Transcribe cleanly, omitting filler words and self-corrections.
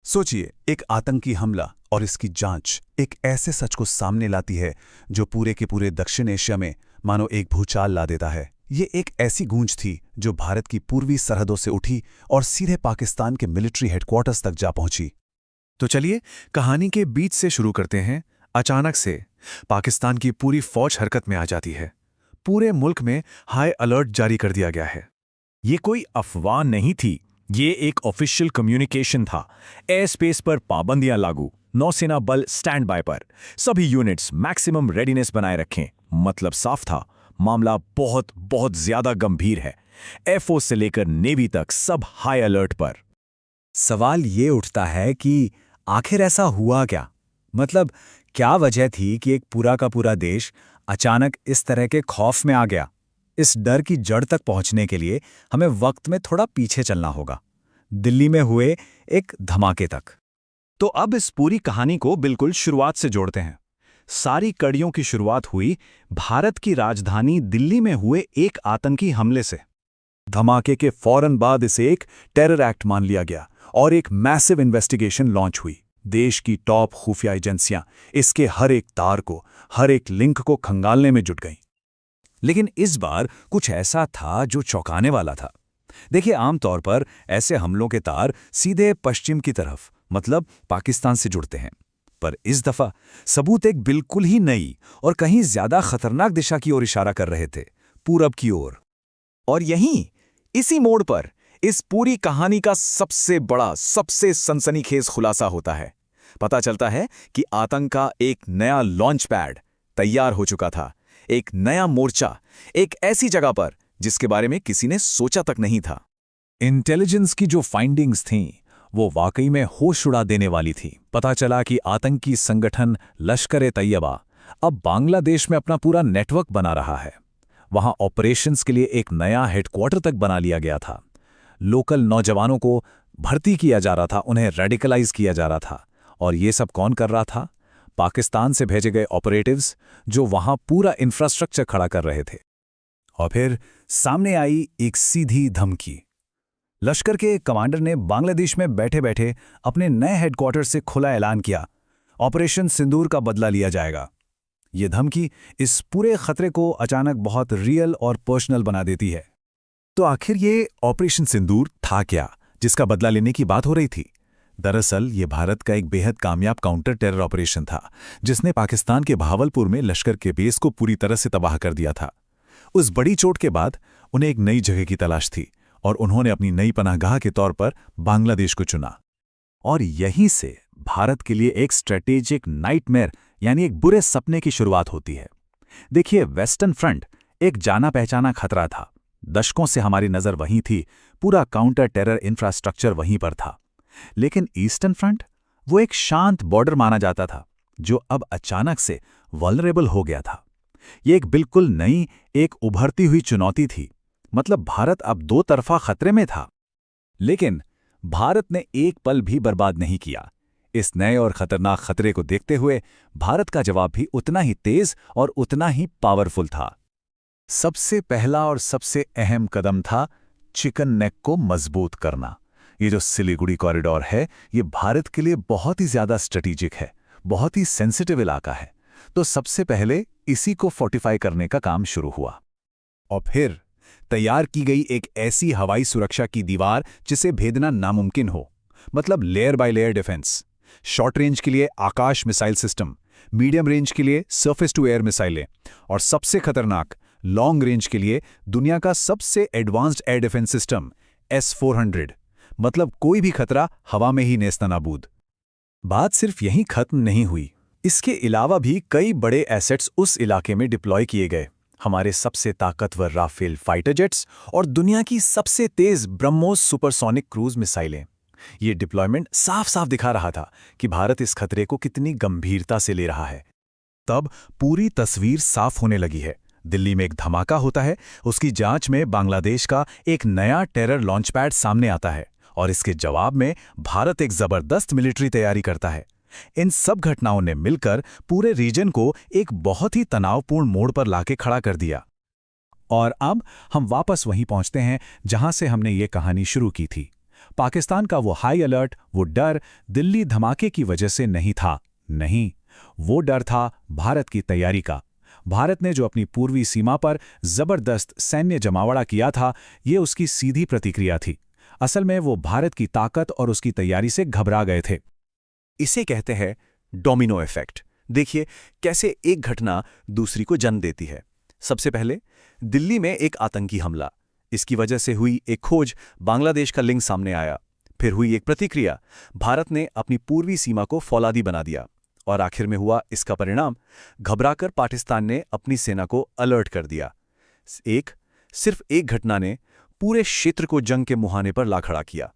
सोचिए, एक आतंकी हमला और इसकी जांच एक ऐसे सच को सामने लाती है जो पूरे के पूरे दक्षिण एशिया में मानो एक भूचाल ला देता है। ये एक ऐसी गूंज थी जो भारत की पूर्वी सरहदों से उठी और सीधे पाकिस्तान के मिलिट्री हेडक्वार्टर्स तक जा पहुंची। तो चलिए कहानी के बीच से शुरू करते हैं। अचानक से पाकिस्तान की पूरी फौज हरकत में आ जाती है। पूरे मुल्क में हाई अलर्ट जारी कर दिया गया है। ये कोई अफवाह नहीं थी, ये एक ऑफिशियल कम्युनिकेशन था। एयर स्पेस पर पाबंदियां लागू, नौसेना बल स्टैंड बाय पर, सभी यूनिट्स मैक्सिमम रेडीनेस बनाए रखें। मतलब साफ था, मामला बहुत बहुत ज्यादा गंभीर है। एयरफोर्स से लेकर नेवी तक सब हाई अलर्ट पर। सवाल ये उठता है कि आखिर ऐसा हुआ क्या? मतलब क्या वजह थी कि एक पूरा का पूरा देश अचानक इस तरह के खौफ में आ गया? इस डर की जड़ तक पहुंचने के लिए हमें वक्त में थोड़ा पीछे चलना होगा, दिल्ली में हुए एक धमाके तक। तो अब इस पूरी कहानी को बिल्कुल शुरुआत से जोड़ते हैं। सारी कड़ियों की शुरुआत हुई भारत की राजधानी दिल्ली में हुए एक आतंकी हमले से। धमाके के फौरन बाद इसे एक टेरर एक्ट मान लिया गया और एक मैसिव इन्वेस्टिगेशन लॉन्च हुई। देश की टॉप खुफिया एजेंसियां इसके हर एक तार को, हर एक लिंक को खंगालने में जुट गईं। लेकिन इस बार कुछ ऐसा था जो चौंकाने वाला था। देखिए, आमतौर पर ऐसे हमलों के तार सीधे पश्चिम की तरफ, मतलब पाकिस्तान से जुड़ते हैं, पर इस दफा सबूत एक बिल्कुल ही नई और कहीं ज्यादा खतरनाक दिशा की ओर इशारा कर रहे थे, पूरब की ओर। और यहीं इसी मोड़ पर इस पूरी कहानी का सबसे बड़ा, सबसे सनसनीखेज खुलासा होता है। पता चलता है कि आतंक का एक नया लॉन्च पैड तैयार हो चुका था, एक नया मोर्चा, एक ऐसी जगह पर जिसके बारे में किसी ने सोचा तक नहीं था। इंटेलिजेंस की जो फाइंडिंग्स थीं, वो वाकई में होश उड़ा देने वाली थी। पता चला कि आतंकी संगठन लश्कर-ए-तैयबा अब बांग्लादेश में अपना पूरा नेटवर्क बना रहा है। वहां ऑपरेशंस के लिए एक नया हेडक्वार्टर तक बना लिया गया था। लोकल नौजवानों को भर्ती किया जा रहा था, उन्हें रेडिकलाइज किया जा रहा था। और ये सब कौन कर रहा था? पाकिस्तान से भेजे गए ऑपरेटिव्स, जो वहां पूरा इंफ्रास्ट्रक्चर खड़ा कर रहे थे। और फिर सामने आई एक सीधी धमकी। लश्कर के कमांडर ने बांग्लादेश में बैठे बैठे अपने नए हेडक्वार्टर से खुला ऐलान किया, ऑपरेशन सिंदूर का बदला लिया जाएगा। ये धमकी इस पूरे खतरे को अचानक बहुत रियल और पर्सनल बना देती है। तो आखिर ये ऑपरेशन सिंदूर था क्या, जिसका बदला लेने की बात हो रही थी? दरअसल ये भारत का एक बेहद कामयाब काउंटर टेरर ऑपरेशन था, जिसने पाकिस्तान के भावलपुर में लश्कर के बेस को पूरी तरह से तबाह कर दिया था। उस बड़ी चोट के बाद उन्हें एक नई जगह की तलाश थी और उन्होंने अपनी नई पनाहगाह के तौर पर बांग्लादेश को चुना। और यहीं से भारत के लिए एक स्ट्रेटेजिक नाइटमेयर, यानी एक बुरे सपने की शुरुआत होती है। देखिए, वेस्टर्न फ्रंट एक जाना पहचाना खतरा था। दशकों से हमारी नजर वहीं थी, पूरा काउंटर टेरर इंफ्रास्ट्रक्चर वहीं पर था। लेकिन ईस्टर्न फ्रंट, वो एक शांत बॉर्डर माना जाता था, जो अब अचानक से वल्नरेबल हो गया था। ये एक बिल्कुल नई, एक उभरती हुई चुनौती थी। मतलब भारत अब दो तरफा खतरे में था। लेकिन भारत ने एक पल भी बर्बाद नहीं किया। इस नए और खतरनाक खतरे को देखते हुए भारत का जवाब भी उतना ही तेज और उतना ही पावरफुल था। सबसे पहला और सबसे अहम कदम था चिकन नेक को मजबूत करना। ये जो सिलीगुड़ी कॉरिडोर है, ये भारत के लिए बहुत ही ज्यादा स्ट्रेटेजिक है, बहुत ही सेंसिटिव इलाका है। तो सबसे पहले इसी को फोर्टिफाई करने का काम शुरू हुआ। और फिर तैयार की गई एक ऐसी हवाई सुरक्षा की दीवार जिसे भेदना नामुमकिन हो। मतलब layer by layer defence. Short range के लिए आकाश मिसाइल सिस्टम, मीडियम रेंज के लिए सरफेस टू एयर मिसाइलें, और सबसे खतरनाक लॉन्ग रेंज के लिए दुनिया का सबसे advanced air defence system S-400। मतलब कोई भी खतरा हवा में ही नेस्तनाबूद। बात सिर्फ यहीं खत्म नहीं हुई। इसके अलावा भी कई बड़े एसेट्स उस इलाके में डिप्लॉय किए गए। हमारे सबसे ताकतवर राफेल फाइटर जेट्स और दुनिया की सबसे तेज ब्रह्मोस सुपरसोनिक क्रूज मिसाइलें। ये डिप्लॉयमेंट साफ साफ दिखा रहा था कि भारत इस खतरे को कितनी गंभीरता से ले रहा है। तब पूरी तस्वीर साफ होने लगी है। दिल्ली में एक धमाका होता है, उसकी जांच में बांग्लादेश का एक नया टेरर लॉन्च पैड सामने आता है और इसके जवाब में भारत एक जबरदस्त मिलिट्री तैयारी करता है। इन सब घटनाओं ने मिलकर पूरे रीजन को एक बहुत ही तनावपूर्ण मोड़ पर लाके खड़ा कर दिया। और अब हम वापस वहीं पहुंचते हैं जहां से हमने ये कहानी शुरू की थी। पाकिस्तान का वो हाई अलर्ट, वो डर दिल्ली धमाके की वजह से नहीं था। नहीं, वो डर था भारत की तैयारी का। भारत ने जो अपनी पूर्वी सीमा पर जबरदस्त सैन्य जमावड़ा किया था, ये उसकी सीधी प्रतिक्रिया थी। असल में वो भारत की ताकत और उसकी तैयारी से घबरा गए थे। इसे कहते हैं डोमिनो इफेक्ट। देखिए कैसे एक घटना दूसरी को जन्म देती है। सबसे पहले दिल्ली में एक आतंकी हमला, इसकी वजह से हुई एक खोज, बांग्लादेश का लिंक सामने आया। फिर हुई एक प्रतिक्रिया, भारत ने अपनी पूर्वी सीमा को फौलादी बना दिया। और आखिर में हुआ इसका परिणाम, घबराकर पाकिस्तान ने अपनी सेना को अलर्ट कर दिया। सिर्फ एक घटना ने पूरे क्षेत्र को जंग के मुहाने पर ला खड़ा किया।